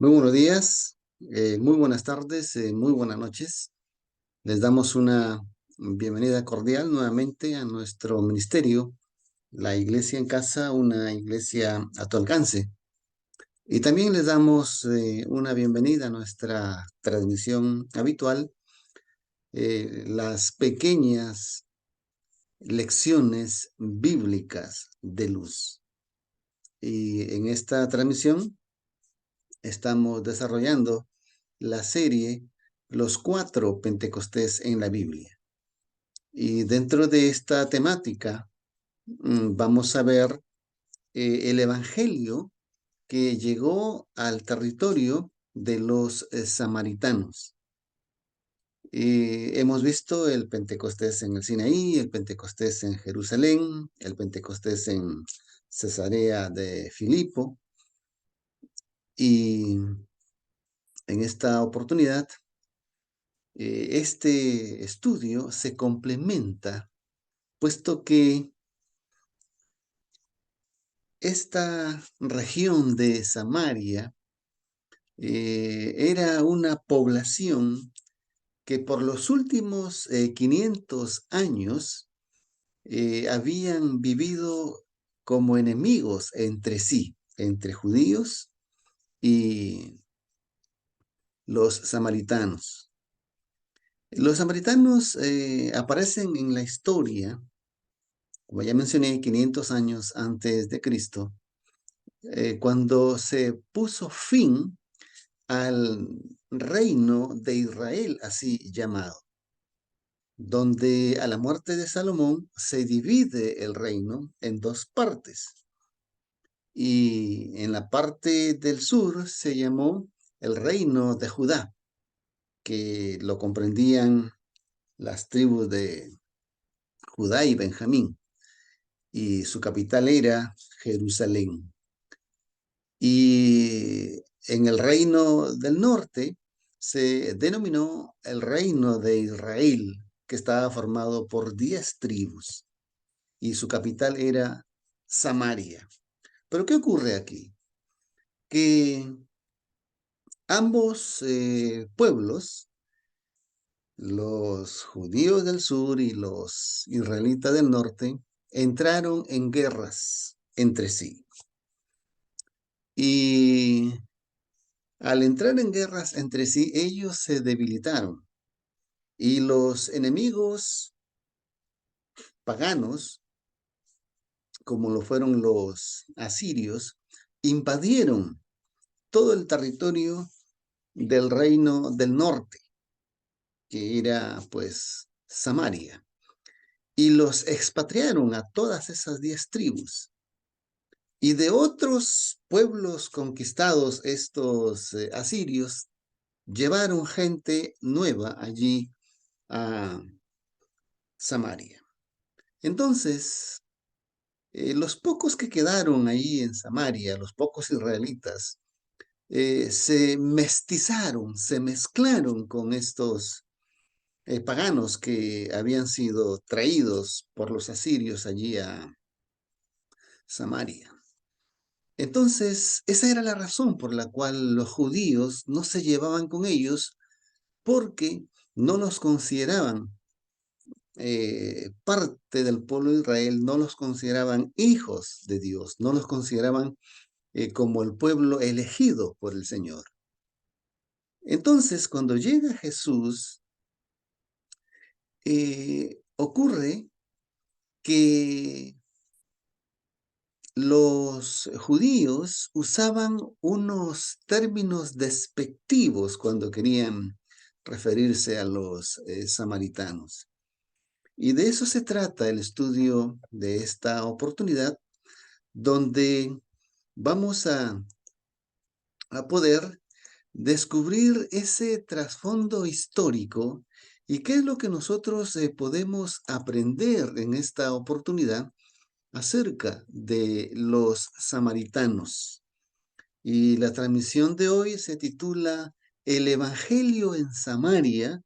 Muy buenos días, muy buenas tardes, muy buenas noches. Les damos una bienvenida cordial nuevamente a nuestro ministerio, la Iglesia en Casa, una iglesia a tu alcance. Y también les damos una bienvenida a nuestra transmisión habitual, las pequeñas lecciones bíblicas de luz. Y en esta transmisión estamos desarrollando la serie Los cuatro Pentecostés en la Biblia. Y dentro de esta temática vamos a ver el Evangelio que llegó al territorio de los samaritanos. Hemos visto el Pentecostés en el Sinaí, el Pentecostés en Jerusalén, el Pentecostés en Cesarea de Filipo, y en esta oportunidad este estudio se complementa, puesto que esta región de Samaria era una población que por los últimos 500 años habían vivido como enemigos entre sí, entre judíos y los samaritanos. Los samaritanos aparecen en la historia, como ya mencioné, 500 años antes de Cristo, cuando se puso fin al reino de Israel, así llamado, donde a la muerte de Salomón se divide el reino en dos partes. Y en la parte del sur se llamó el reino de Judá, que lo comprendían las tribus de Judá y Benjamín, y su capital era Jerusalén. Y en el reino del norte se denominó el reino de Israel, que estaba formado por 10 tribus, y su capital era Samaria. Pero ¿qué ocurre aquí? Que ambos pueblos, los judíos del sur y los israelitas del norte, entraron en guerras entre sí. Y al entrar en guerras entre sí, ellos se debilitaron, y los enemigos paganos, como lo fueron los asirios, invadieron todo el territorio del reino del norte, que era pues Samaria, y los expatriaron a todas esas 10 tribus. Y de otros pueblos conquistados, estos asirios llevaron gente nueva allí a Samaria. Entonces, los pocos que quedaron ahí en Samaria, los pocos israelitas, se mestizaron, se mezclaron con estos paganos que habían sido traídos por los asirios allí a Samaria. Entonces, esa era la razón por la cual los judíos no se llevaban con ellos, porque no los consideraban parte del pueblo de Israel, no los consideraban hijos de Dios, no los consideraban como el pueblo elegido por el Señor. Entonces, cuando llega Jesús, ocurre que los judíos usaban unos términos despectivos cuando querían referirse a los samaritanos. Y de eso se trata el estudio de esta oportunidad, donde vamos a poder descubrir ese trasfondo histórico y qué es lo que nosotros podemos aprender en esta oportunidad acerca de los samaritanos. Y la transmisión de hoy se titula El Evangelio en Samaria,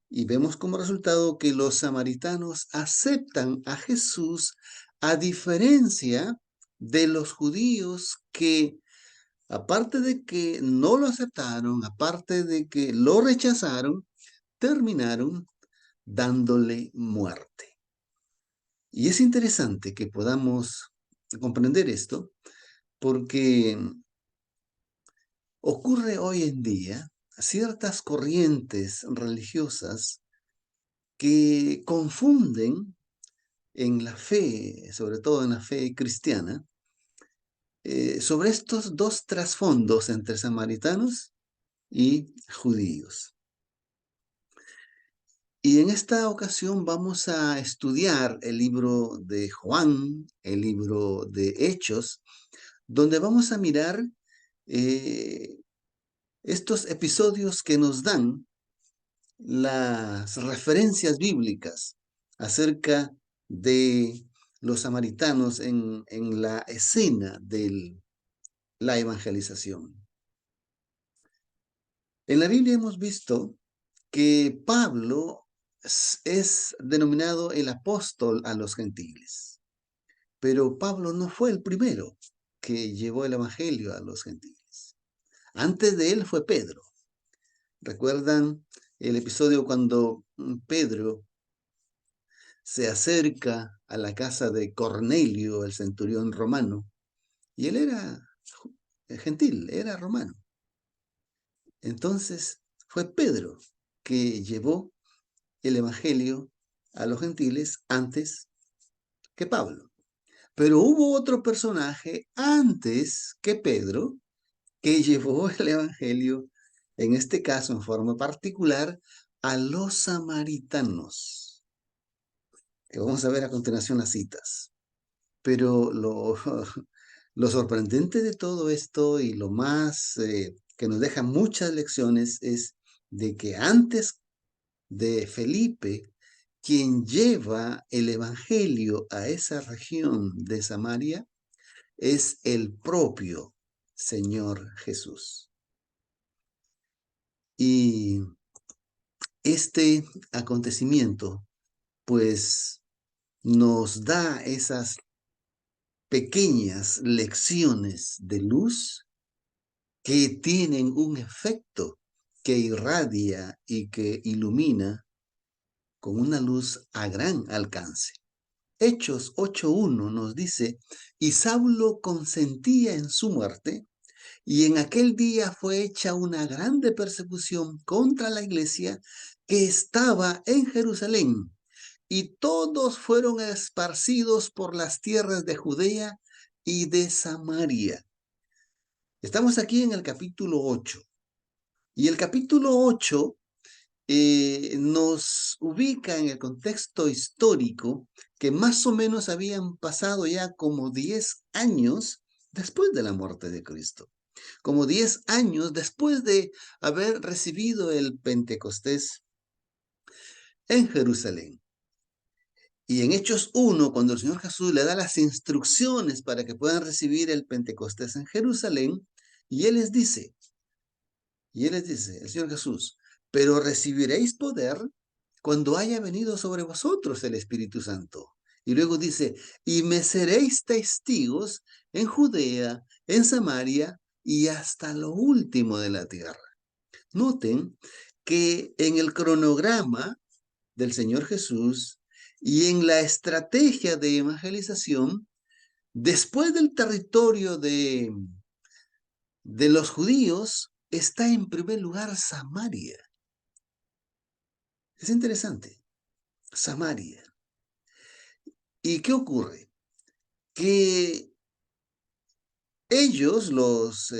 y vemos como resultado que los samaritanos aceptan a Jesús, a diferencia de los judíos que aparte de que no lo aceptaron, aparte de que lo rechazaron, terminaron dándole muerte. Y es interesante que podamos comprender esto porque ocurre hoy en día ciertas corrientes religiosas que confunden en la fe, sobre todo en la fe cristiana, sobre estos dos trasfondos entre samaritanos y judíos. Y en esta ocasión vamos a estudiar el libro de Juan, el libro de Hechos, donde vamos a mirar eh, estos episodios que nos dan las referencias bíblicas acerca de los samaritanos en la escena de la evangelización. En la Biblia hemos visto que Pablo es denominado el apóstol a los gentiles, pero Pablo no fue el primero que llevó el evangelio a los gentiles. Antes de él fue Pedro. ¿Recuerdan el episodio cuando Pedro se acerca a la casa de Cornelio, el centurión romano? Y él era gentil, era romano. Entonces fue Pedro que llevó el evangelio a los gentiles antes que Pablo. Pero hubo otro personaje antes que Pedro que llevó el evangelio, en este caso en forma particular, a los samaritanos, que vamos a ver a continuación las citas. Pero lo sorprendente de todo esto y lo más que nos deja muchas lecciones es de que antes de Felipe, quien lleva el evangelio a esa región de Samaria, es el propio Señor Jesús. Y este acontecimiento, pues, nos da esas pequeñas lecciones de luz que tienen un efecto que irradia y que ilumina con una luz a gran alcance. Hechos 8:1 nos dice, y Saulo consentía en su muerte, y en aquel día fue hecha una grande persecución contra la iglesia que estaba en Jerusalén, y todos fueron esparcidos por las tierras de Judea y de Samaria. Estamos aquí en el capítulo 8, y el capítulo 8 nos ubica en el contexto histórico que más o menos habían pasado ya como 10 años después de la muerte de Cristo, como 10 años después de haber recibido el Pentecostés en Jerusalén. Y en Hechos 1, cuando el Señor Jesús le da las instrucciones para que puedan recibir el Pentecostés en Jerusalén, y Él les dice, el Señor Jesús, pero recibiréis poder cuando haya venido sobre vosotros el Espíritu Santo. Y luego dice, y me seréis testigos en Judea, en Samaria y hasta lo último de la tierra. Noten que en el cronograma del Señor Jesús y en la estrategia de evangelización, después del territorio de los judíos, está en primer lugar Samaria. Es interesante, Samaria. ¿Y qué ocurre? Que ellos, los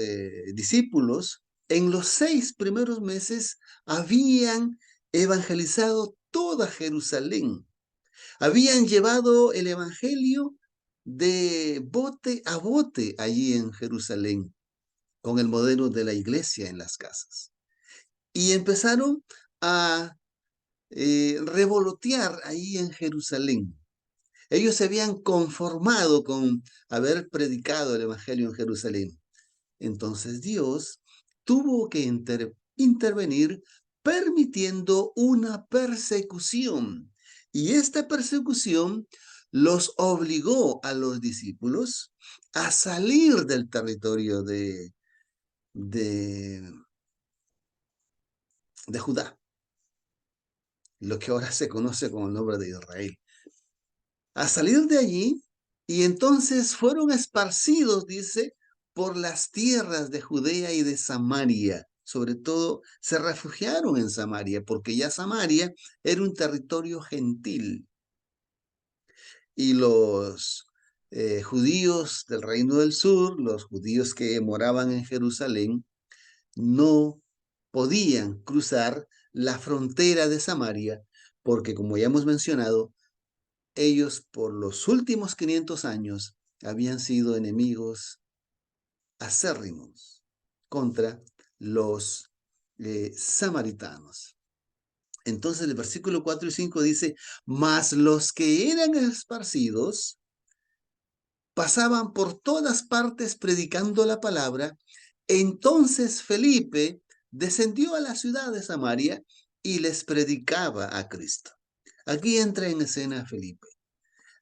discípulos, en los 6 primeros meses habían evangelizado toda Jerusalén. Habían llevado el evangelio de bote a bote allí en Jerusalén, con el modelo de la iglesia en las casas. Y empezaron a revolotear ahí en Jerusalén. Ellos se habían conformado con haber predicado el evangelio en Jerusalén. Entonces Dios tuvo que intervenir permitiendo una persecución. Y esta persecución los obligó a los discípulos a salir del territorio de de, de Judá, lo que ahora se conoce con el nombre de Israel. A salir de allí, y entonces fueron esparcidos, dice, por las tierras de Judea y de Samaria. Sobre todo se refugiaron en Samaria, porque ya Samaria era un territorio gentil. Y los judíos del Reino del Sur, los judíos que moraban en Jerusalén, no podían cruzar la frontera de Samaria, porque como ya hemos mencionado, ellos por los últimos 500 años habían sido enemigos acérrimos contra los samaritanos. Entonces el versículo 4 y 5 dice, mas los que eran esparcidos pasaban por todas partes predicando la palabra. Entonces Felipe descendió a la ciudad de Samaria y les predicaba a Cristo. Aquí entra en escena Felipe.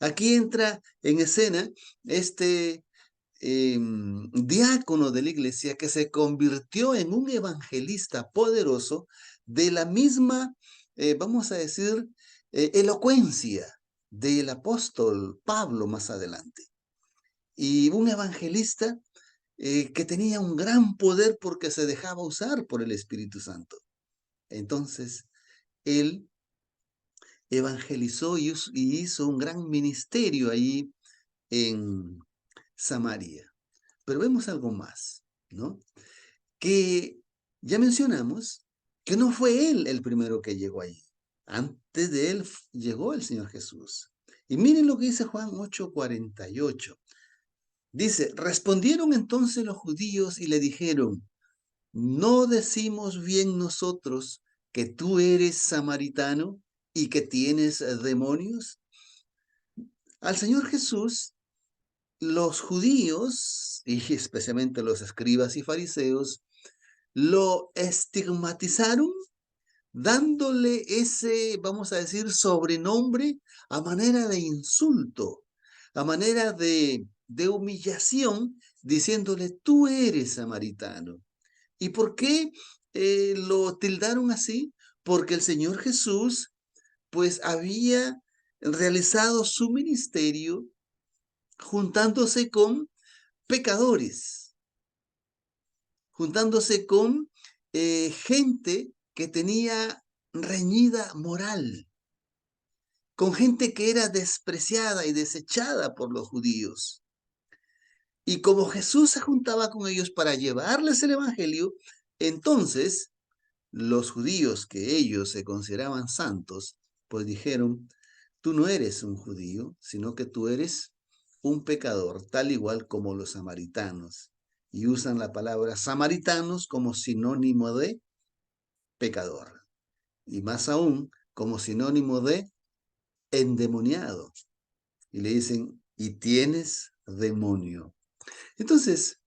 Aquí entra en escena este diácono de la iglesia que se convirtió en un evangelista poderoso de la misma, vamos a decir, elocuencia del apóstol Pablo más adelante. Y un evangelista que tenía un gran poder porque se dejaba usar por el Espíritu Santo. Entonces, él evangelizó y hizo un gran ministerio ahí en Samaria. Pero vemos algo más, ¿no? Que ya mencionamos que no fue él el primero que llegó allí. Antes de él llegó el Señor Jesús. Y miren lo que dice Juan 8:48. Dice, respondieron entonces los judíos y le dijeron, ¿no decimos bien nosotros que tú eres samaritano y que tienes demonios? Al Señor Jesús, los judíos, y especialmente los escribas y fariseos, lo estigmatizaron dándole ese, vamos a decir, sobrenombre a manera de insulto, a manera de humillación, diciéndole, tú eres samaritano. ¿Y por qué lo tildaron así? Porque el Señor Jesús, pues, había realizado su ministerio juntándose con pecadores, juntándose con gente que tenía reñida moral, con gente que era despreciada y desechada por los judíos. Y como Jesús se juntaba con ellos para llevarles el Evangelio, entonces los judíos que ellos se consideraban santos, pues dijeron, tú no eres un judío, sino que tú eres un pecador, tal igual como los samaritanos. Y usan la palabra samaritanos como sinónimo de pecador. Y más aún, como sinónimo de endemoniado. Y le dicen, y tienes demonio. Entonces,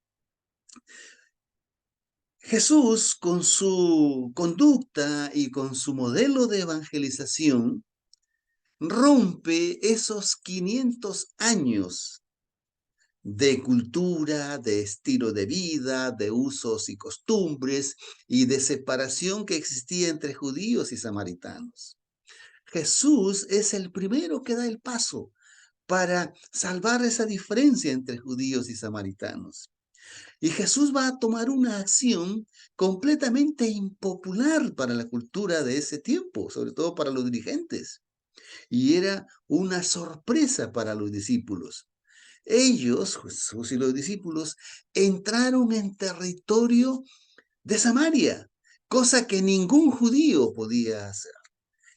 Jesús, con su conducta y con su modelo de evangelización, rompe esos 500 años de cultura, de estilo de vida, de usos y costumbres y de separación que existía entre judíos y samaritanos. Jesús es el primero que da el paso para salvar esa diferencia entre judíos y samaritanos. Y Jesús va a tomar una acción completamente impopular para la cultura de ese tiempo, sobre todo para los dirigentes. Y era una sorpresa para los discípulos. Ellos, Jesús y los discípulos, entraron en territorio de Samaria, cosa que ningún judío podía hacer.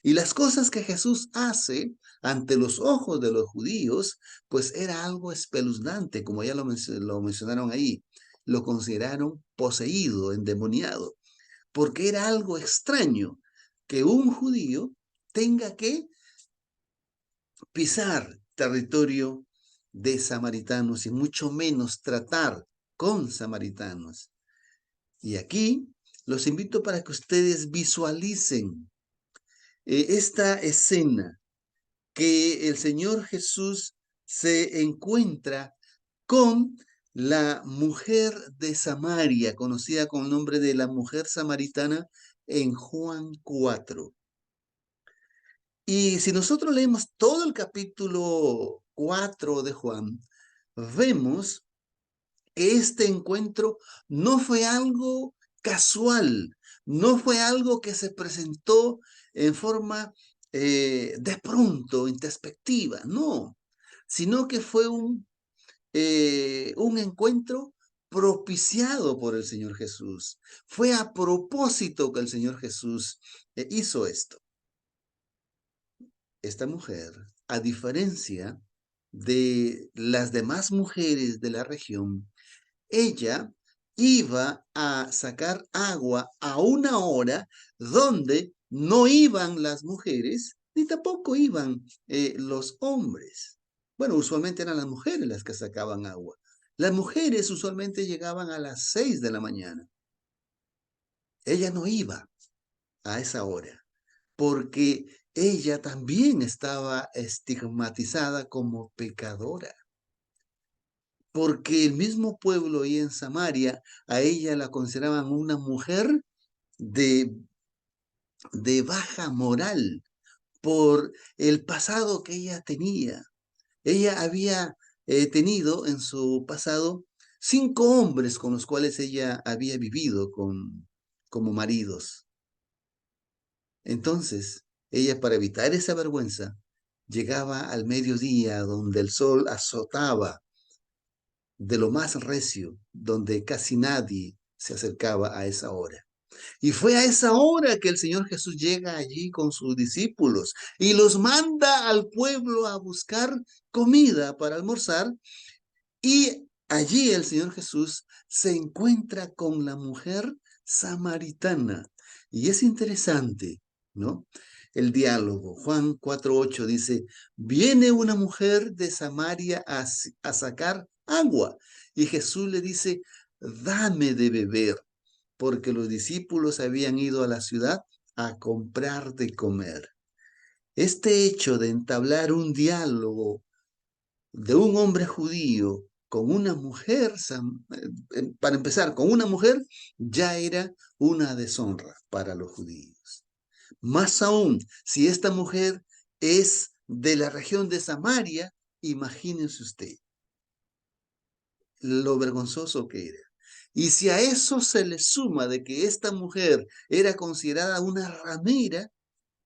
Y las cosas que Jesús hace ante los ojos de los judíos, pues era algo espeluznante, como ya lo mencionaron ahí. Lo consideraron poseído, endemoniado, porque era algo extraño que un judío tenga que pisar territorio de samaritanos y mucho menos tratar con samaritanos. Y aquí los invito para que ustedes visualicen esta escena que el Señor Jesús se encuentra con la mujer de Samaria, conocida con el nombre de la mujer samaritana en Juan 4. Y si nosotros leemos todo el capítulo 4 de Juan, vemos que este encuentro no fue algo casual, no fue algo que se presentó en forma de pronto, introspectiva, no, sino que fue un encuentro propiciado por el Señor Jesús. Fue a propósito que el Señor Jesús hizo esto. Esta mujer, a diferencia de las demás mujeres de la región, ella iba a sacar agua a una hora donde no iban las mujeres ni tampoco iban los hombres. Bueno, usualmente eran las mujeres las que sacaban agua. Las mujeres usualmente llegaban a las 6 de la mañana. Ella no iba a esa hora porque ella también estaba estigmatizada como pecadora. Porque el mismo pueblo ahí en Samaria, a ella la consideraban una mujer de, de baja moral por el pasado que ella tenía. Ella había tenido en su pasado 5 hombres con los cuales ella había vivido como maridos. Entonces, ella, para evitar esa vergüenza, llegaba al mediodía donde el sol azotaba de lo más recio, donde casi nadie se acercaba a esa hora. Y fue a esa hora que el Señor Jesús llega allí con sus discípulos y los manda al pueblo a buscar comida para almorzar. Y allí el Señor Jesús se encuentra con la mujer samaritana. Y es interesante, ¿no? El diálogo. Juan 4:8 dice, viene una mujer de Samaria a sacar agua. Y Jesús le dice, dame de beber, porque los discípulos habían ido a la ciudad a comprar de comer. Este hecho de entablar un diálogo de un hombre judío con una mujer, para empezar, con una mujer, ya era una deshonra para los judíos. Más aún, si esta mujer es de la región de Samaria, imagínense usted lo vergonzoso que era. Y si a eso se le suma de que esta mujer era considerada una ramera,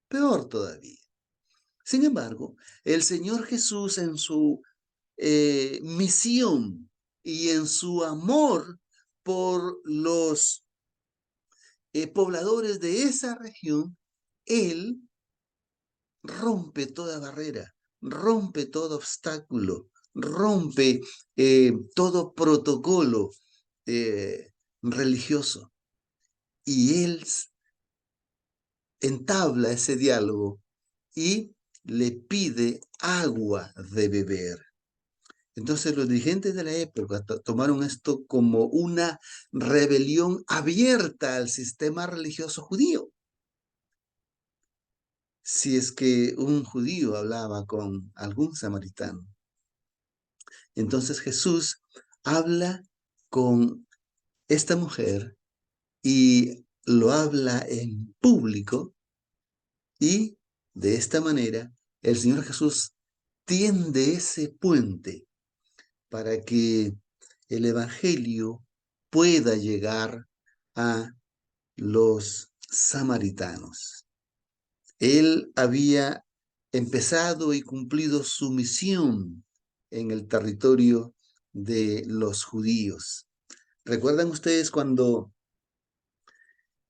peor todavía. Sin embargo, el Señor Jesús en su misión y en su amor por los pobladores de esa región, Él rompe toda barrera, rompe todo obstáculo, rompe todo protocolo religioso. Y Él entabla ese diálogo y le pide agua de beber. Entonces los dirigentes de la época tomaron esto como una rebelión abierta al sistema religioso judío. Si es que un judío hablaba con algún samaritano. Entonces Jesús habla con esta mujer y lo habla en público y de esta manera el Señor Jesús tiende ese puente para que el Evangelio pueda llegar a los samaritanos. Él había empezado y cumplido su misión en el territorio de los judíos. ¿Recuerdan ustedes cuando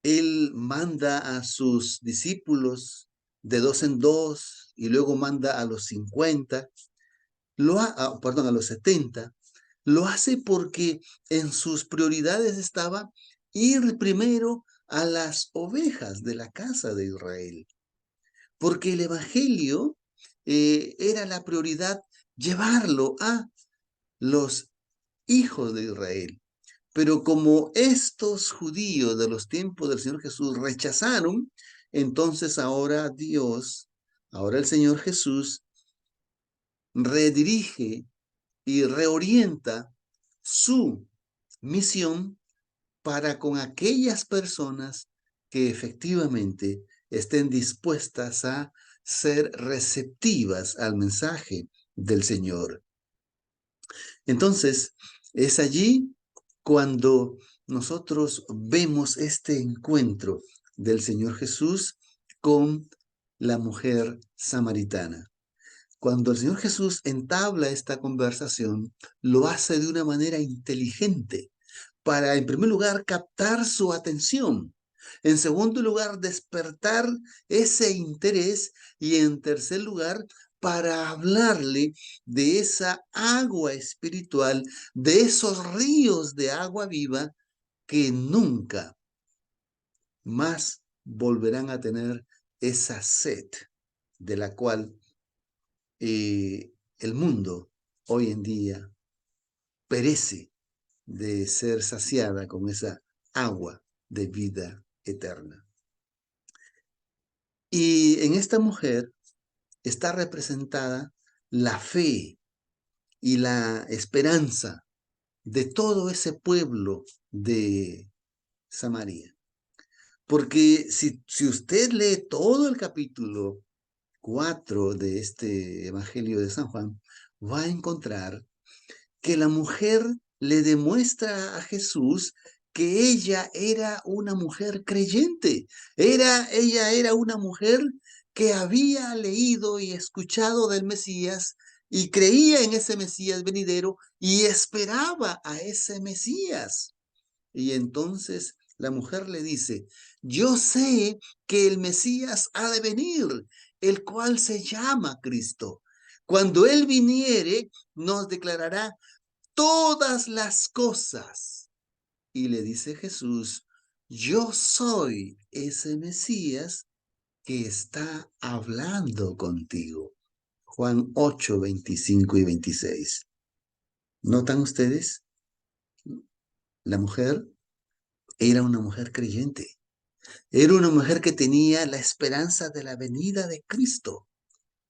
Él manda a sus discípulos de 2 en 2 y luego manda a los 50? A los 70, lo hace porque en sus prioridades estaba ir primero a las ovejas de la casa de Israel, porque el Evangelio era la prioridad llevarlo a los hijos de Israel. Pero como estos judíos de los tiempos del Señor Jesús rechazaron, entonces ahora el Señor Jesús redirige y reorienta su misión para con aquellas personas que efectivamente estén dispuestas a ser receptivas al mensaje del Señor. Entonces, es allí cuando nosotros vemos este encuentro del Señor Jesús con la mujer samaritana. Cuando el Señor Jesús entabla esta conversación, lo hace de una manera inteligente para, en primer lugar, captar su atención. En segundo lugar, despertar ese interés. Y en tercer lugar, para hablarle de esa agua espiritual, de esos ríos de agua viva que nunca más volverán a tener esa sed de la cual el mundo hoy en día perece de ser saciada con esa agua de vida eterna. Y en esta mujer está representada la fe y la esperanza de todo ese pueblo de Samaria. Porque si usted lee todo el capítulo 4 de este Evangelio de San Juan, va a encontrar que la mujer le demuestra a Jesús que ella era una mujer creyente. Ella era una mujer que había leído y escuchado del Mesías y creía en ese Mesías venidero y esperaba a ese Mesías. Y entonces la mujer le dice, yo sé que el Mesías ha de venir, el cual se llama Cristo. Cuando Él viniere, nos declarará todas las cosas. Y le dice Jesús, yo soy ese Mesías que está hablando contigo. Juan 8, 25 y 26. ¿Notan ustedes? La mujer era una mujer creyente. Era una mujer que tenía la esperanza de la venida de Cristo.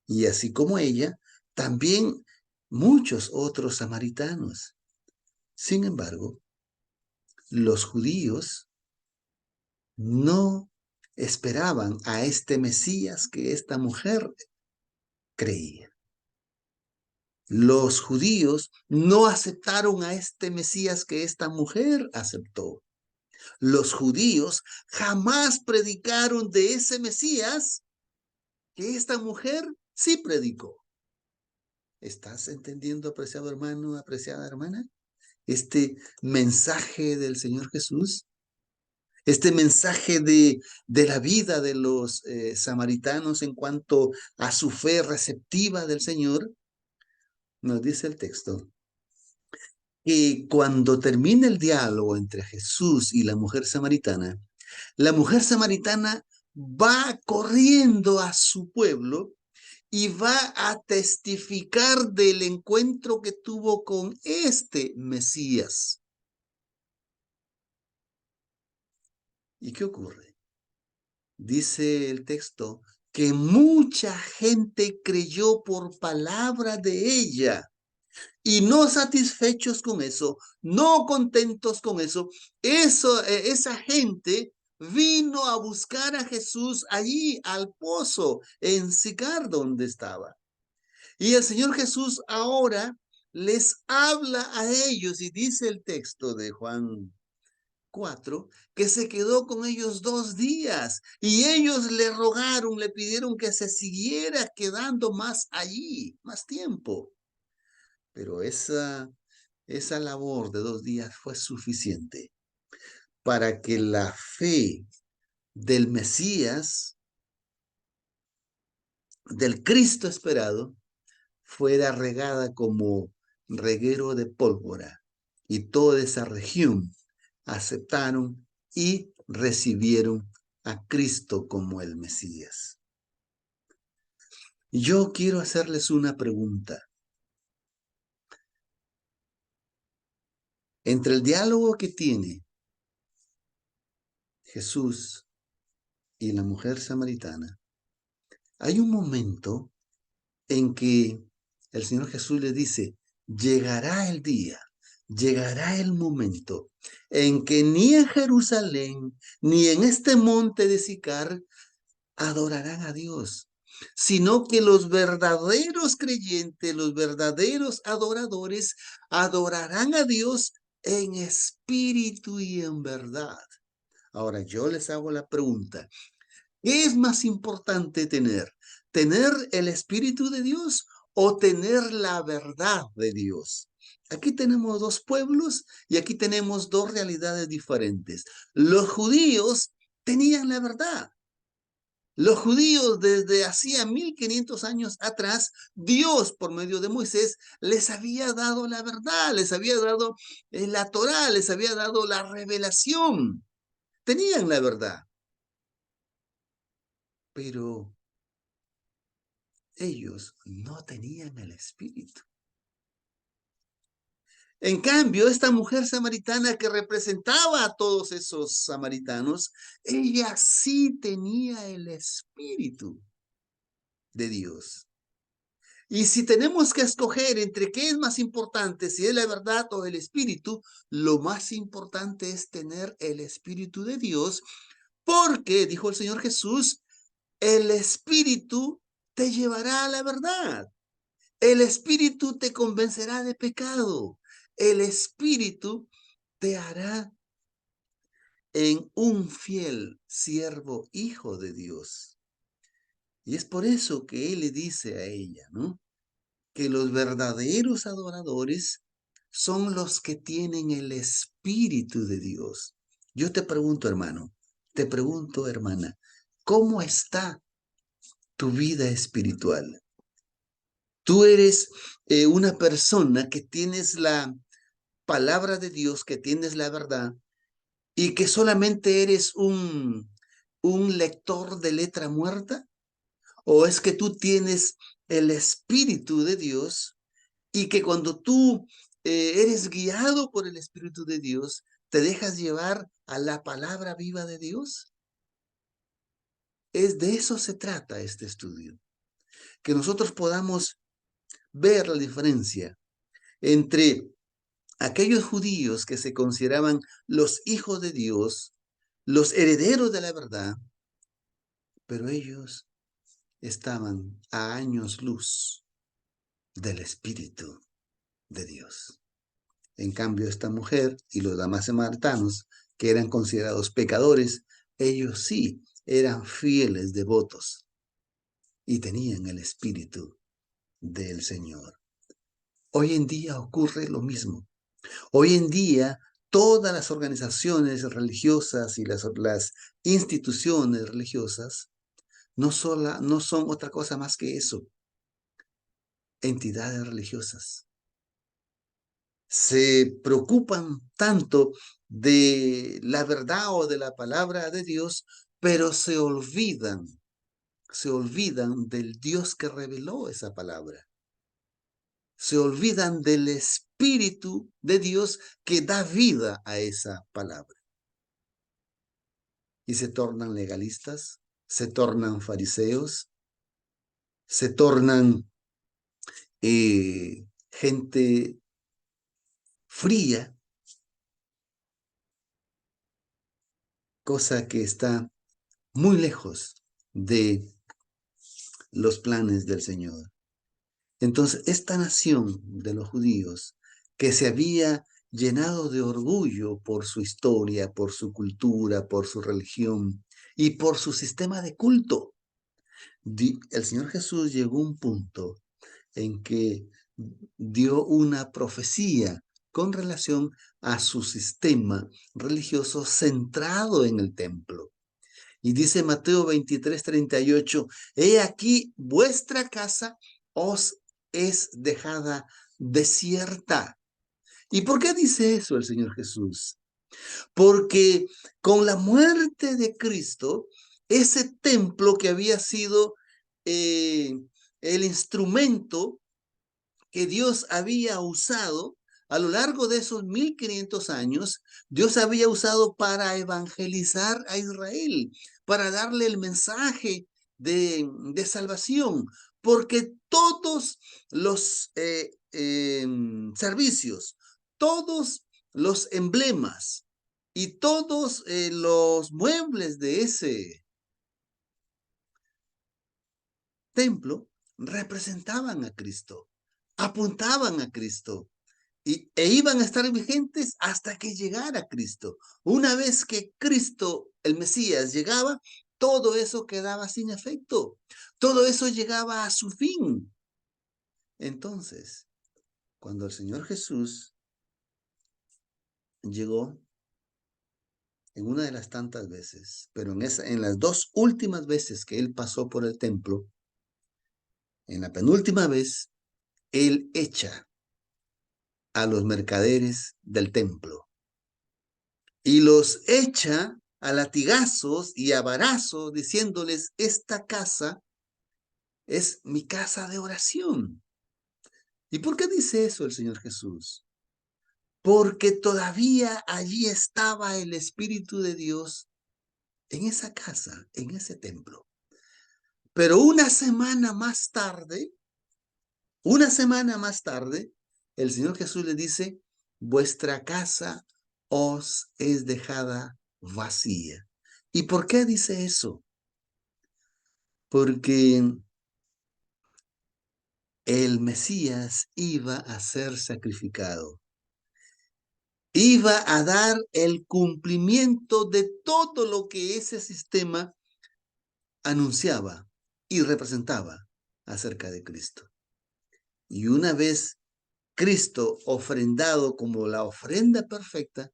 Y así como ella, también muchos otros samaritanos. Sin embargo, los judíos no esperaban a este Mesías que esta mujer creía. Los judíos no aceptaron a este Mesías que esta mujer aceptó. Los judíos jamás predicaron de ese Mesías que esta mujer sí predicó. ¿Estás entendiendo, apreciado hermano, apreciada hermana? Este mensaje del Señor Jesús, este mensaje de la vida de los samaritanos en cuanto a su fe receptiva del Señor, nos dice el texto que cuando termina el diálogo entre Jesús y la mujer samaritana va corriendo a su pueblo y va a testificar del encuentro que tuvo con este Mesías. ¿Y qué ocurre? Dice el texto que mucha gente creyó por palabra de ella. Y no satisfechos con eso, no contentos con eso, esa gente vino a buscar a Jesús allí al pozo en Sicar donde estaba. Y el Señor Jesús ahora les habla a ellos y dice el texto de Juan 4 que se quedó con ellos 2 días y ellos le rogaron, le pidieron que se siguiera quedando más allí, más tiempo. Pero esa labor de 2 días fue suficiente para que la fe del Mesías, del Cristo esperado, fuera regada como reguero de pólvora y toda esa región aceptaron y recibieron a Cristo como el Mesías. Yo quiero hacerles una pregunta. Entre el diálogo que tiene Jesús y la mujer samaritana, hay un momento en que el Señor Jesús le dice, llegará el día, llegará el momento en que ni en Jerusalén, ni en este monte de Sicar adorarán a Dios, sino que los verdaderos creyentes, los verdaderos adoradores, adorarán a Dios en espíritu y en verdad. Ahora yo les hago la pregunta, ¿qué es más importante tener? ¿Tener el Espíritu de Dios o tener la verdad de Dios? Aquí tenemos dos pueblos y aquí tenemos dos realidades diferentes. Los judíos tenían la verdad. Los judíos desde hacía 1500 años atrás, Dios por medio de Moisés les había dado la verdad, les había dado la Torá, les había dado la revelación. Tenían la verdad, pero ellos no tenían el Espíritu. En cambio, esta mujer samaritana que representaba a todos esos samaritanos, ella sí tenía el Espíritu de Dios. Y si tenemos que escoger entre qué es más importante, si es la verdad o el Espíritu, lo más importante es tener el Espíritu de Dios, porque, dijo el Señor Jesús, el Espíritu te llevará a la verdad. El Espíritu te convencerá de pecado. El Espíritu te hará en un fiel siervo, hijo de Dios. Y es por eso que Él le dice a ella, ¿no? Que los verdaderos adoradores son los que tienen el Espíritu de Dios. Yo te pregunto, hermano, te pregunto, hermana, ¿cómo está tu vida espiritual? Tú eres una persona que tienes la palabra de Dios, que tienes la verdad y que solamente eres un lector de letra muerta, o es que tú tienes el Espíritu de Dios y que cuando tú eres guiado por el Espíritu de Dios, te dejas llevar a la palabra viva de Dios. Es de eso se trata este estudio, que nosotros podamos ver la diferencia entre aquellos judíos que se consideraban los hijos de Dios, los herederos de la verdad, pero ellos estaban a años luz del Espíritu de Dios. En cambio, esta mujer y los demás samaritanos, que eran considerados pecadores, ellos sí eran fieles devotos y tenían el Espíritu del Señor. Hoy en día ocurre lo mismo. Hoy en día, todas las organizaciones religiosas y las instituciones religiosas no son otra cosa más que eso, entidades religiosas. Se preocupan tanto de la verdad o de la palabra de Dios, pero se olvidan del Dios que reveló esa palabra. Se olvidan del Espíritu de Dios que da vida a esa palabra. Y se tornan legalistas, se tornan fariseos, se tornan gente fría, cosa que está muy lejos de los planes del Señor. Entonces, esta nación de los judíos, que se había llenado de orgullo por su historia, por su cultura, por su religión y por su sistema de culto, el Señor Jesús llegó a un punto en que dio una profecía con relación a su sistema religioso centrado en el templo. Y dice Mateo 23:38, he aquí vuestra casa os es dejada desierta. ¿Y por qué dice eso el Señor Jesús? Porque con la muerte de Cristo, ese templo que había sido el instrumento que Dios había usado a lo largo de esos 1500 años, Dios había usado para evangelizar a Israel, para darle el mensaje de salvación, porque todos los servicios, todos los emblemas y todos los muebles de ese templo representaban a Cristo, apuntaban a Cristo e iban a estar vigentes hasta que llegara Cristo. Una vez que Cristo, el Mesías, llegaba, todo eso quedaba sin efecto. Todo eso llegaba a su fin. Entonces, cuando el Señor Jesús llegó en una de las tantas veces, pero en las dos últimas veces que él pasó por el templo, en la penúltima vez, él echa a los mercaderes del templo y los echa a latigazos y a varazos, diciéndoles, esta casa es mi casa de oración. ¿Y por qué dice eso el Señor Jesús? Porque todavía allí estaba el Espíritu de Dios en esa casa, en ese templo. Pero una semana más tarde, el Señor Jesús le dice, vuestra casa os es dejada vacía. ¿Y por qué dice eso? Porque el Mesías iba a ser sacrificado. Iba a dar el cumplimiento de todo lo que ese sistema anunciaba y representaba acerca de Cristo. Y una vez Cristo ofrendado como la ofrenda perfecta,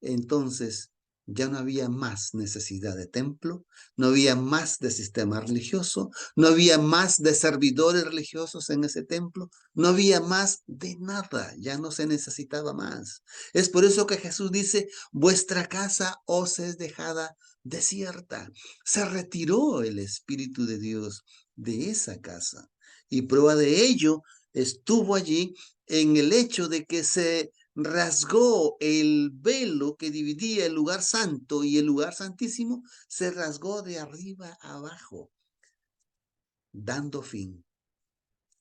entonces ya no había más necesidad de templo, no había más de sistema religioso, no había más de servidores religiosos en ese templo, no había más de nada, ya no se necesitaba más. Es por eso que Jesús dice, vuestra casa os es dejada desierta. Se retiró el Espíritu de Dios de esa casa. Y prueba de ello estuvo allí en el hecho de que se rasgó el velo que dividía el lugar santo y el lugar santísimo, se rasgó de arriba a abajo, dando fin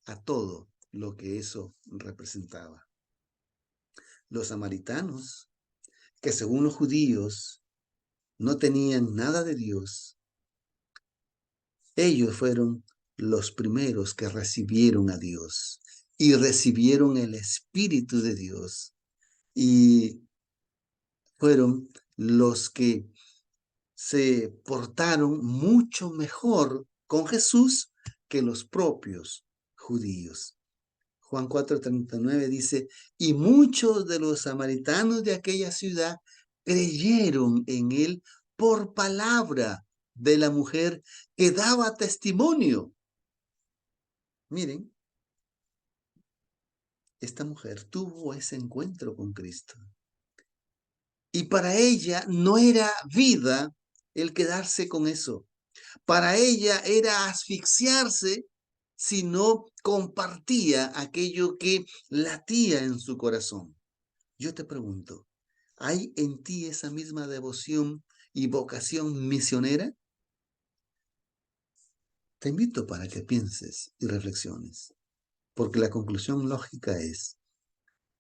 a todo lo que eso representaba. Los samaritanos, que según los judíos no tenían nada de Dios, ellos fueron los primeros que recibieron a Dios y recibieron el Espíritu de Dios y fueron los que se portaron mucho mejor con Jesús que los propios judíos. Juan 4:39 dice, y muchos de los samaritanos de aquella ciudad creyeron en él por palabra de la mujer que daba testimonio. Miren, esta mujer tuvo ese encuentro con Cristo. Y para ella no era vida el quedarse con eso. Para ella era asfixiarse si no compartía aquello que latía en su corazón. Yo te pregunto, ¿hay en ti esa misma devoción y vocación misionera? Te invito para que pienses y reflexiones, porque la conclusión lógica es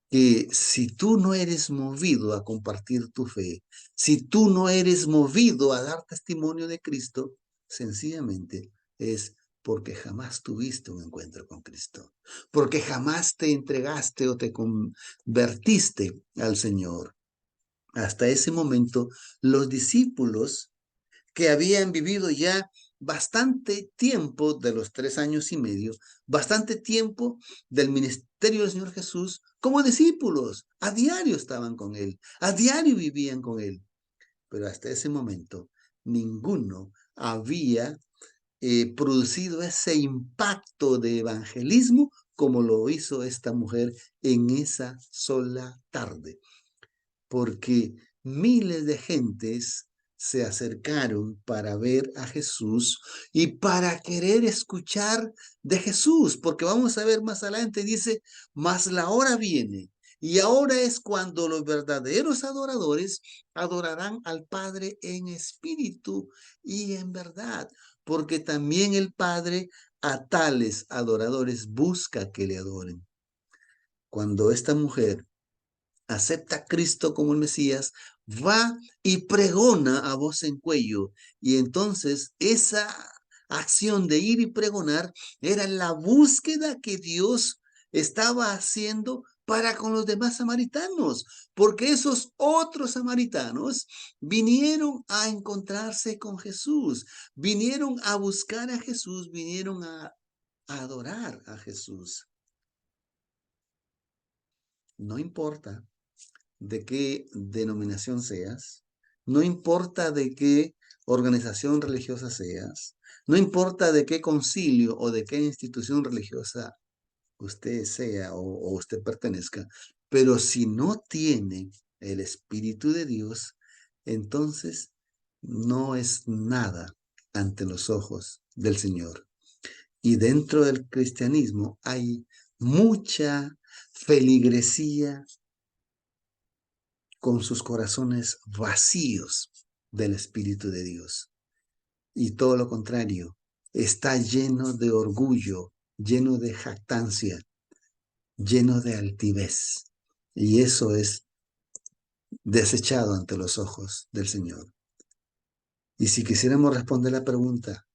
que si tú no eres movido a compartir tu fe, si tú no eres movido a dar testimonio de Cristo, sencillamente es porque jamás tuviste un encuentro con Cristo, porque jamás te entregaste o te convertiste al Señor. Hasta ese momento, los discípulos que habían vivido ya bastante tiempo de los 3 años y medio, bastante tiempo del ministerio del Señor Jesús como discípulos. A diario estaban con Él, a diario vivían con Él. Pero hasta ese momento ninguno había producido ese impacto de evangelismo como lo hizo esta mujer en esa sola tarde. Porque miles de gentes se acercaron para ver a Jesús y para querer escuchar de Jesús, porque vamos a ver más adelante, dice, mas la hora viene y ahora es cuando los verdaderos adoradores adorarán al Padre en espíritu y en verdad, porque también el Padre a tales adoradores busca que le adoren. Cuando esta mujer acepta a Cristo como el Mesías, va y pregona a voz en cuello. Y entonces esa acción de ir y pregonar era la búsqueda que Dios estaba haciendo para con los demás samaritanos, porque esos otros samaritanos vinieron a encontrarse con Jesús, vinieron a buscar a Jesús, vinieron a adorar a Jesús. No importa de qué denominación seas, no importa de qué organización religiosa seas, no importa de qué concilio o de qué institución religiosa usted sea o usted pertenezca, pero si no tiene el Espíritu de Dios, entonces no es nada ante los ojos del Señor. Y dentro del cristianismo hay mucha feligresía con sus corazones vacíos del Espíritu de Dios. Y todo lo contrario, está lleno de orgullo, lleno de jactancia, lleno de altivez. Y eso es desechado ante los ojos del Señor. Y si quisiéramos responder la pregunta,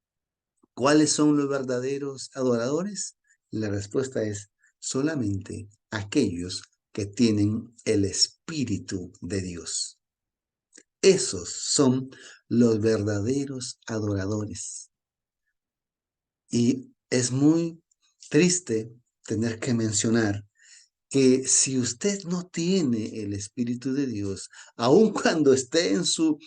¿cuáles son los verdaderos adoradores? La respuesta es solamente aquellos que tienen el Espíritu de Dios. Esos son los verdaderos adoradores. Y es muy triste tener que mencionar que si usted no tiene el Espíritu de Dios, aun cuando esté en su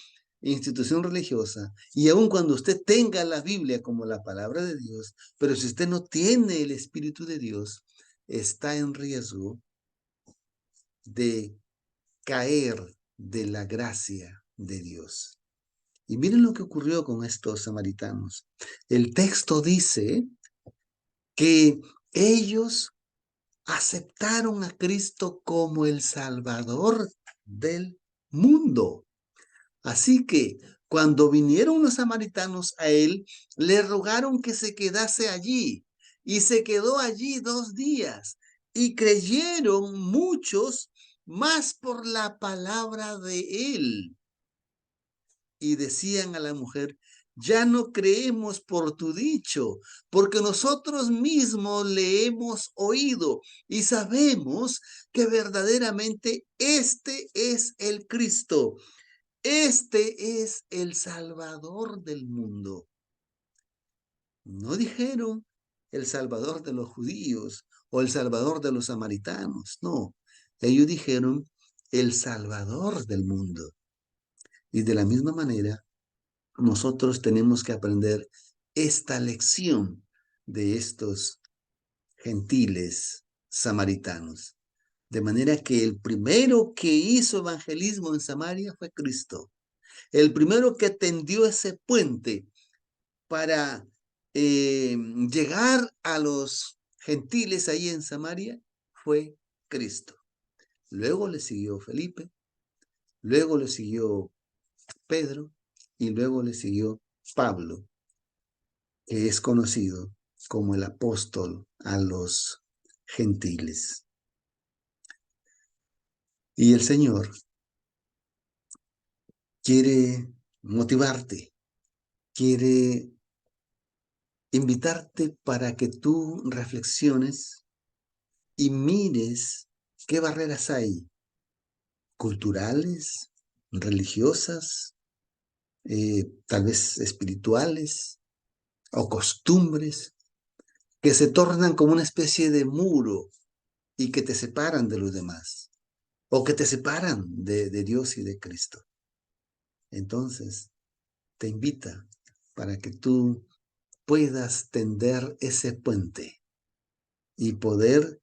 institución religiosa y aun cuando usted tenga la Biblia como la palabra de Dios, pero si usted no tiene el Espíritu de Dios, está en riesgo de caer de la gracia de Dios. Y miren lo que ocurrió con estos samaritanos. El texto dice que ellos aceptaron a Cristo como el Salvador del mundo. Así que cuando vinieron los samaritanos a él, le rogaron que se quedase allí. Y se quedó allí 2 días. Y creyeron muchos más por la palabra de él. Y decían a la mujer, ya no creemos por tu dicho, porque nosotros mismos le hemos oído y sabemos que verdaderamente este es el Cristo, este es el Salvador del mundo. No dijeron el Salvador de los judíos o el Salvador de los samaritanos, no, ellos dijeron el Salvador del mundo. Y de la misma manera, nosotros tenemos que aprender esta lección de estos gentiles samaritanos. De manera que el primero que hizo evangelismo en Samaria fue Cristo. El primero que tendió ese puente para llegar a los gentiles ahí en Samaria fue Cristo. Luego le siguió Felipe, luego le siguió Pedro y luego le siguió Pablo, que es conocido como el apóstol a los gentiles. Y el Señor quiere motivarte, quiere invitarte para que tú reflexiones y mires qué barreras hay, culturales, religiosas, tal vez espirituales o costumbres, que se tornan como una especie de muro y que te separan de los demás, o que te separan de Dios y de Cristo. Entonces, te invita para que tú puedas tender ese puente y poder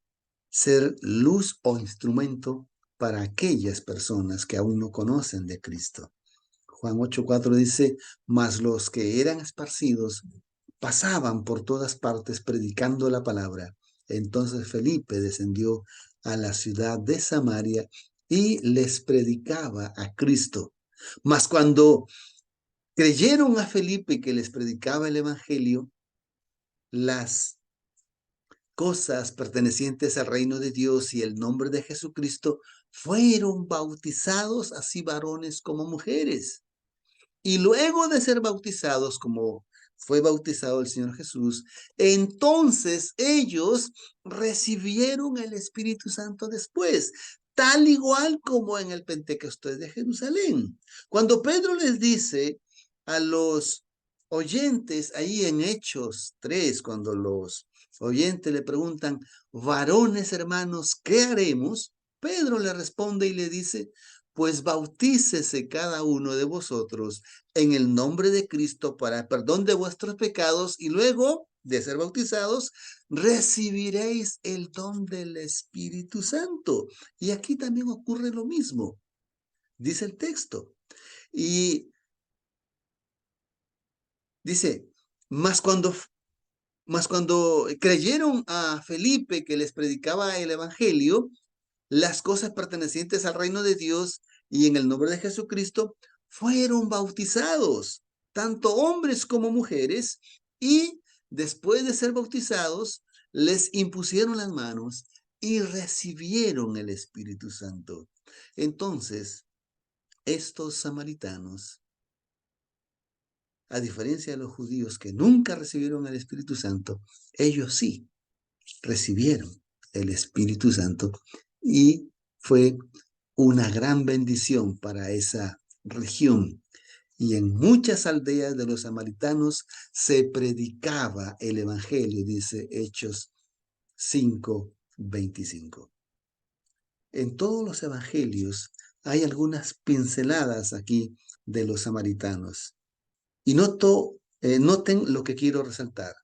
ser luz o instrumento para aquellas personas que aún no conocen de Cristo. Juan 8:4 dice, mas los que eran esparcidos pasaban por todas partes predicando la palabra. Entonces Felipe descendió a la ciudad de Samaria y les predicaba a Cristo. Mas cuando creyeron a Felipe que les predicaba el evangelio, las cosas pertenecientes al reino de Dios y el nombre de Jesucristo fueron bautizados, así varones como mujeres. Y luego de ser bautizados, como fue bautizado el Señor Jesús, entonces ellos recibieron el Espíritu Santo después, tal igual como en el Pentecostés de Jerusalén. Cuando Pedro les dice a los oyentes ahí en Hechos 3, cuando los oyentes le preguntan, varones hermanos, ¿qué haremos? Pedro le responde y le dice, pues bautícese cada uno de vosotros en el nombre de Cristo para el perdón de vuestros pecados y luego de ser bautizados, recibiréis el don del Espíritu Santo. Y aquí también ocurre lo mismo, dice el texto. Y dice, mas cuando creyeron a Felipe que les predicaba el Evangelio, las cosas pertenecientes al reino de Dios y en el nombre de Jesucristo, fueron bautizados, tanto hombres como mujeres, y después de ser bautizados, les impusieron las manos y recibieron el Espíritu Santo. Entonces, estos samaritanos, a diferencia de los judíos que nunca recibieron el Espíritu Santo, ellos sí recibieron el Espíritu Santo y fue una gran bendición para esa región. Y en muchas aldeas de los samaritanos se predicaba el Evangelio, dice Hechos 5:25. En todos los evangelios hay algunas pinceladas aquí de los samaritanos. Y noten lo que quiero resaltar.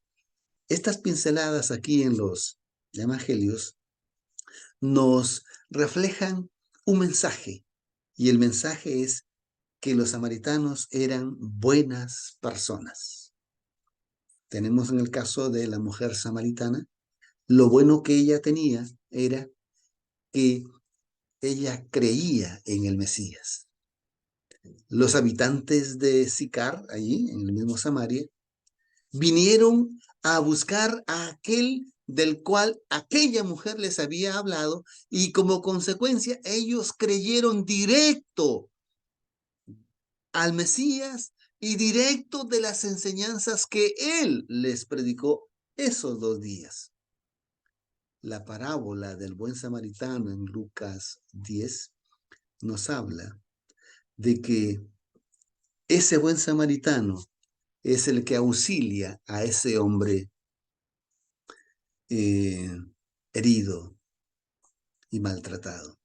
Estas pinceladas aquí en los evangelios nos reflejan un mensaje. Y el mensaje es que los samaritanos eran buenas personas. Tenemos en el caso de la mujer samaritana, lo bueno que ella tenía era que ella creía en el Mesías. Los habitantes de Sicar, allí en el mismo Samaria, vinieron a buscar a aquel del cual aquella mujer les había hablado y como consecuencia ellos creyeron directo al Mesías y directo de las enseñanzas que él les predicó esos 2 días. La parábola del buen samaritano en Lucas 10 nos habla de que ese buen samaritano es el que auxilia a ese hombre herido y maltratado.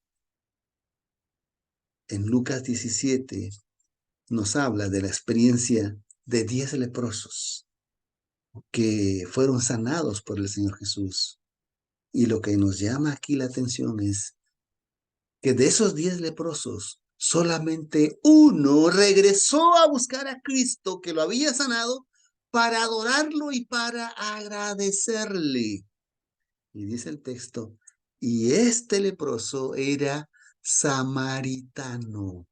En Lucas 17 nos habla de la experiencia de 10 leprosos que fueron sanados por el Señor Jesús. Y lo que nos llama aquí la atención es que de esos 10 leprosos, solamente uno regresó a buscar a Cristo que lo había sanado para adorarlo y para agradecerle. Y dice el texto, y este leproso era samaritano.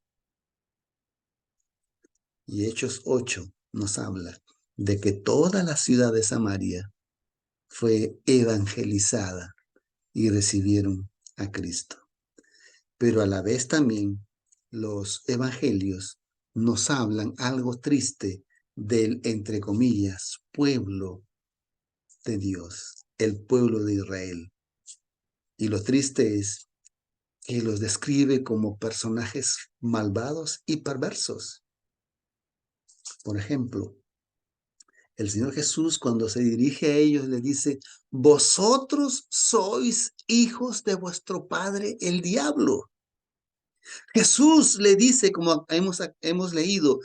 Y Hechos 8 nos habla de que toda la ciudad de Samaria fue evangelizada y recibieron a Cristo. Pero a la vez también los evangelios nos hablan algo triste del, entre comillas, pueblo de Dios, el pueblo de Israel. Y lo triste es que los describe como personajes malvados y perversos. Por ejemplo, el Señor Jesús cuando se dirige a ellos le dice, vosotros sois hijos de vuestro padre el diablo. Jesús le dice, como hemos leído,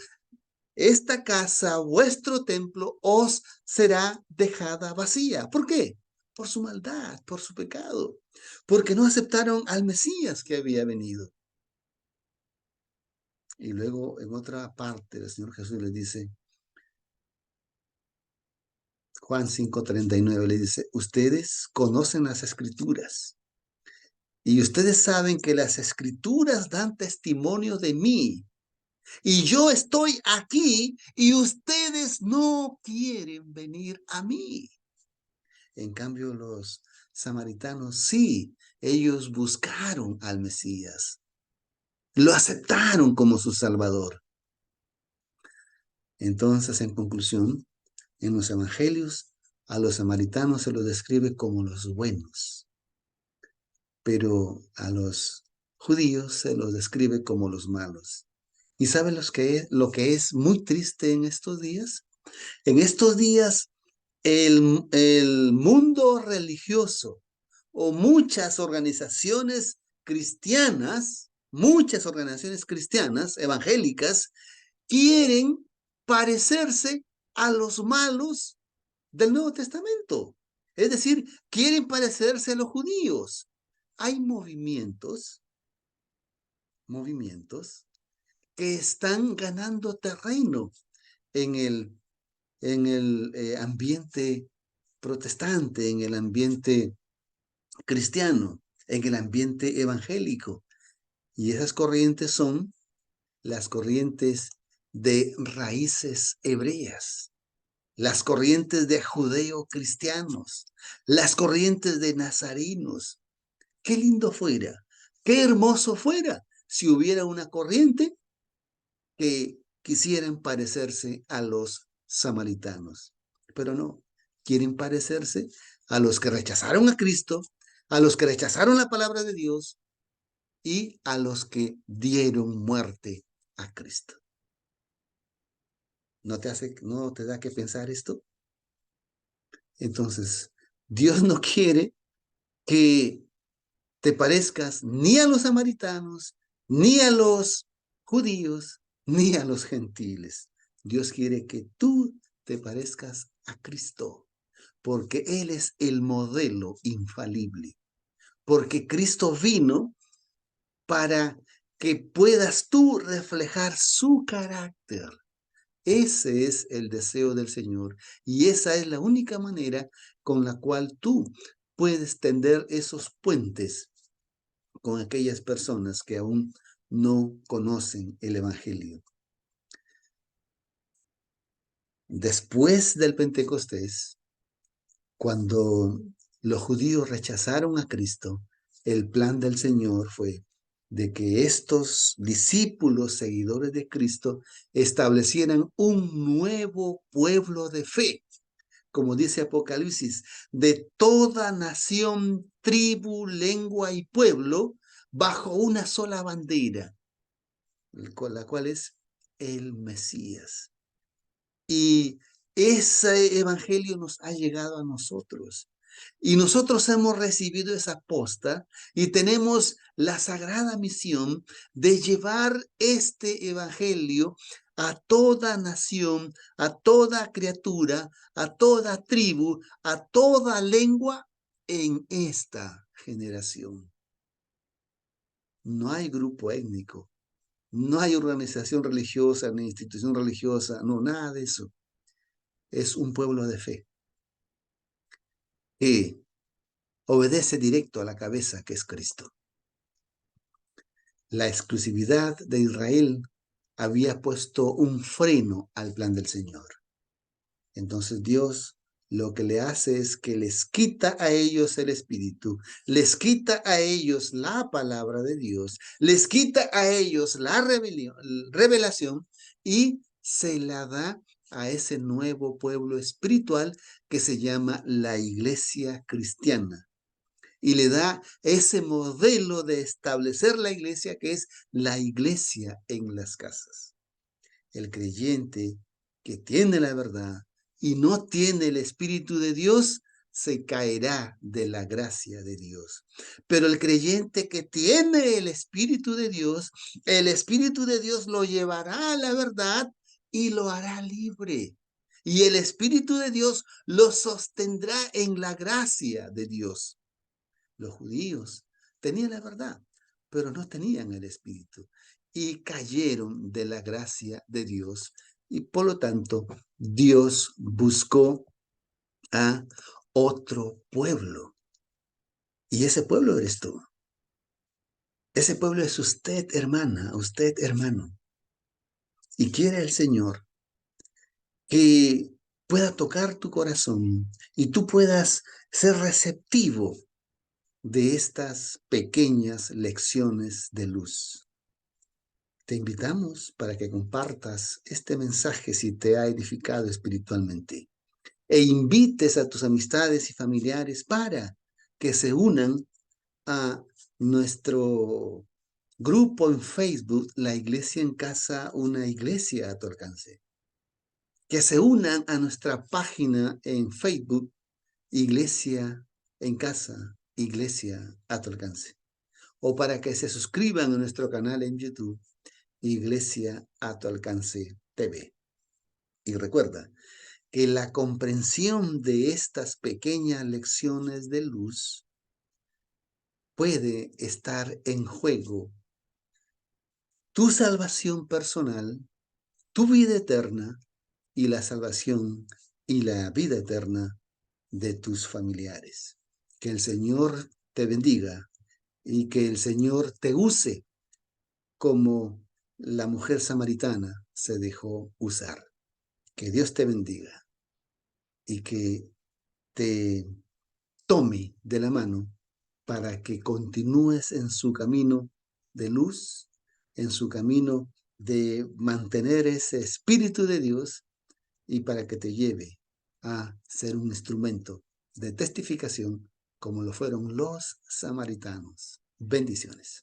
esta casa, vuestro templo, os será dejada vacía. ¿Por qué? Por su maldad, por su pecado, porque no aceptaron al Mesías que había venido. Y luego en otra parte el Señor Jesús les dice, Juan 5:39 le dice, ustedes conocen las escrituras y ustedes saben que las escrituras dan testimonio de mí y yo estoy aquí y ustedes no quieren venir a mí. En cambio, los samaritanos, sí, ellos buscaron al Mesías, lo aceptaron como su Salvador. Entonces, en conclusión, en los evangelios, a los samaritanos se los describe como los buenos, pero a los judíos se los describe como los malos. ¿Y saben lo que es muy triste en estos días? En estos días, el mundo religioso o muchas organizaciones cristianas, evangélicas, quieren parecerse a los malos del Nuevo Testamento. Es decir, quieren parecerse a los judíos. Hay movimientos que están ganando terreno en el ambiente protestante, en el ambiente cristiano, en el ambiente evangélico. Y esas corrientes son las corrientes de raíces hebreas, las corrientes de judeo-cristianos, las corrientes de nazarinos. Qué lindo fuera, qué hermoso fuera si hubiera una corriente que quisieran parecerse a los samaritanos, pero no, quieren parecerse a los que rechazaron a Cristo, a los que rechazaron la palabra de Dios y a los que dieron muerte a Cristo. ¿No te da que pensar esto? Entonces, Dios no quiere que te parezcas ni a los samaritanos, ni a los judíos, ni a los gentiles. Dios quiere que tú te parezcas a Cristo, porque Él es el modelo infalible, porque Cristo vino para que puedas tú reflejar su carácter. Ese es el deseo del Señor y esa es la única manera con la cual tú puedes tender esos puentes con aquellas personas que aún no conocen el Evangelio. Después del Pentecostés, cuando los judíos rechazaron a Cristo, el plan del Señor fue de que estos discípulos, seguidores de Cristo, establecieran un nuevo pueblo de fe, como dice Apocalipsis, de toda nación, tribu, lengua y pueblo, bajo una sola bandera, la cual es el Mesías. Y ese evangelio nos ha llegado a nosotros. Y nosotros hemos recibido esa posta y tenemos la sagrada misión de llevar este evangelio a toda nación, a toda criatura, a toda tribu, a toda lengua en esta generación. No hay grupo étnico, no hay organización religiosa ni institución religiosa, no, nada de eso. Es un pueblo de fe que obedece directo a la cabeza que es Cristo. La exclusividad de Israel había puesto un freno al plan del Señor. Entonces Dios lo que le hace es que les quita a ellos el espíritu, les quita a ellos la palabra de Dios, les quita a ellos la revelación y se la da a ese nuevo pueblo espiritual que se llama la iglesia cristiana. Y le da ese modelo de establecer la iglesia que es la iglesia en las casas. El creyente que tiene la verdad y no tiene el Espíritu de Dios, se caerá de la gracia de Dios. Pero el creyente que tiene el Espíritu de Dios, el Espíritu de Dios lo llevará a la verdad y lo hará libre. Y el Espíritu de Dios lo sostendrá en la gracia de Dios. Los judíos tenían la verdad, pero no tenían el Espíritu y cayeron de la gracia de Dios. Y por lo tanto, Dios buscó a otro pueblo. Y ese pueblo eres tú. Ese pueblo es usted, hermana, usted, hermano. Y quiere el Señor que pueda tocar tu corazón y tú puedas ser receptivo de estas pequeñas lecciones de luz. Te invitamos para que compartas este mensaje si te ha edificado espiritualmente e invites a tus amistades y familiares para que se unan a nuestro grupo en Facebook, La Iglesia en Casa, una iglesia a tu alcance. Que se unan a nuestra página en Facebook, Iglesia en Casa, Iglesia a tu alcance. O para que se suscriban a nuestro canal en YouTube, Iglesia a tu alcance TV. Y recuerda que la comprensión de estas pequeñas lecciones de luz puede estar en juego tu salvación personal, tu vida eterna y la salvación y la vida eterna de tus familiares. Que el Señor te bendiga y que el Señor te use como la mujer samaritana se dejó usar. Que Dios te bendiga y que te tome de la mano para que continúes en su camino de luz, en su camino de mantener ese Espíritu de Dios y para que te lleve a ser un instrumento de testificación como lo fueron los samaritanos. Bendiciones.